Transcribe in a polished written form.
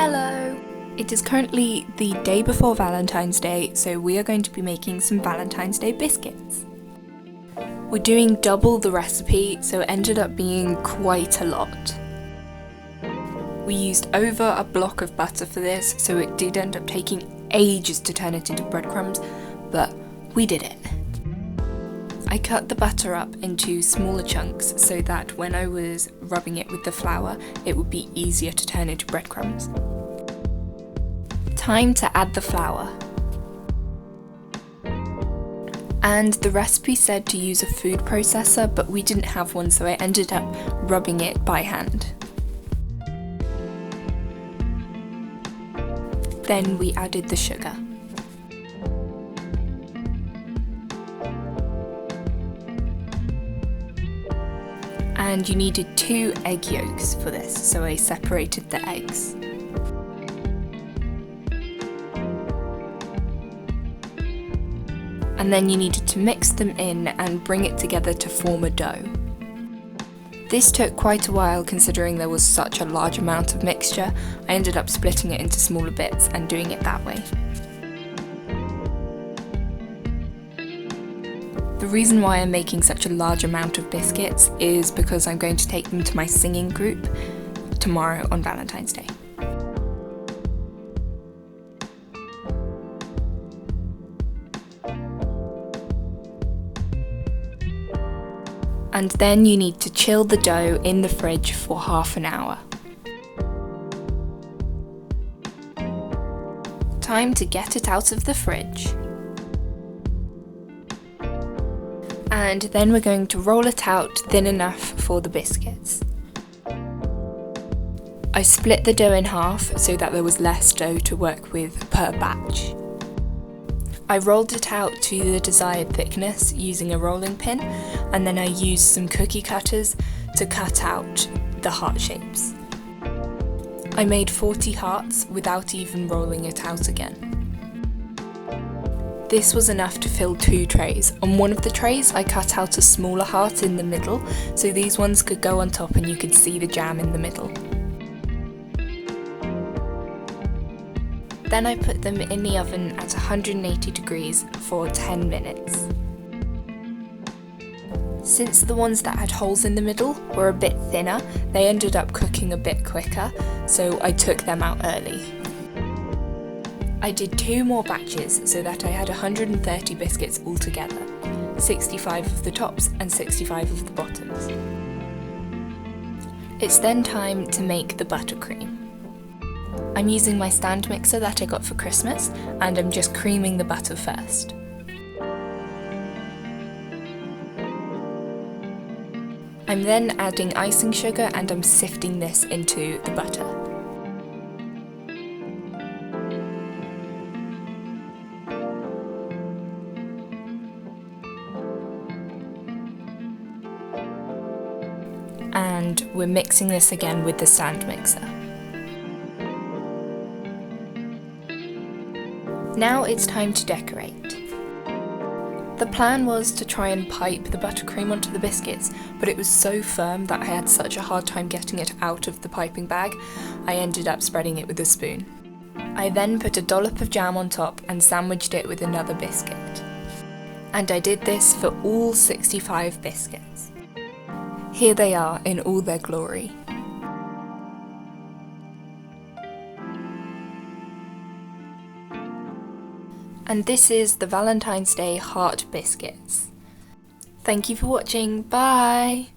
Hello! It is currently the day before Valentine's Day, so we are going to be making some Valentine's Day biscuits. We're doing double the recipe, so it ended up being quite a lot. We used over a block of butter for this, so it did end up taking ages to turn it into breadcrumbs, but we did it. I cut the butter up into smaller chunks so that when I was rubbing it with the flour, it would be easier to turn into breadcrumbs. Time to add the flour. And the recipe said to use a food processor, but we didn't have one, so I ended up rubbing it by hand. Then we added the sugar. And you needed 2 egg yolks for this, so I separated the eggs. And then you needed to mix them in and bring it together to form a dough. This took quite a while considering there was such a large amount of mixture. I ended up splitting it into smaller bits and doing it that way. The reason why I'm making such a large amount of biscuits is because I'm going to take them to my singing group tomorrow on Valentine's Day. And then you need to chill the dough in the fridge for half an hour. Time to get it out of the fridge. And then we're going to roll it out thin enough for the biscuits. I split the dough in half so that there was less dough to work with per batch. I rolled it out to the desired thickness using a rolling pin, and then I used some cookie cutters to cut out the heart shapes. I made 40 hearts without even rolling it out again. This was enough to fill 2 trays. On one of the trays I cut out a smaller heart in the middle, so these ones could go on top and you could see the jam in the middle. Then I put them in the oven at 180 degrees for 10 minutes. Since the ones that had holes in the middle were a bit thinner, they ended up cooking a bit quicker, so I took them out early. I did 2 more batches so that I had 130 biscuits altogether, 65 of the tops and 65 of the bottoms. It's then time to make the buttercream. I'm using my stand mixer that I got for Christmas, and I'm just creaming the butter first. I'm then adding icing sugar and I'm sifting this into the butter. And we're mixing this again with the stand mixer. Now it's time to decorate. The plan was to try and pipe the buttercream onto the biscuits, but it was so firm that I had such a hard time getting it out of the piping bag, I ended up spreading it with a spoon. I then put a dollop of jam on top and sandwiched it with another biscuit. And I did this for all 65 biscuits. Here they are in all their glory. And this is the Valentine's Day Heart Biscuits. Thank you for watching, bye!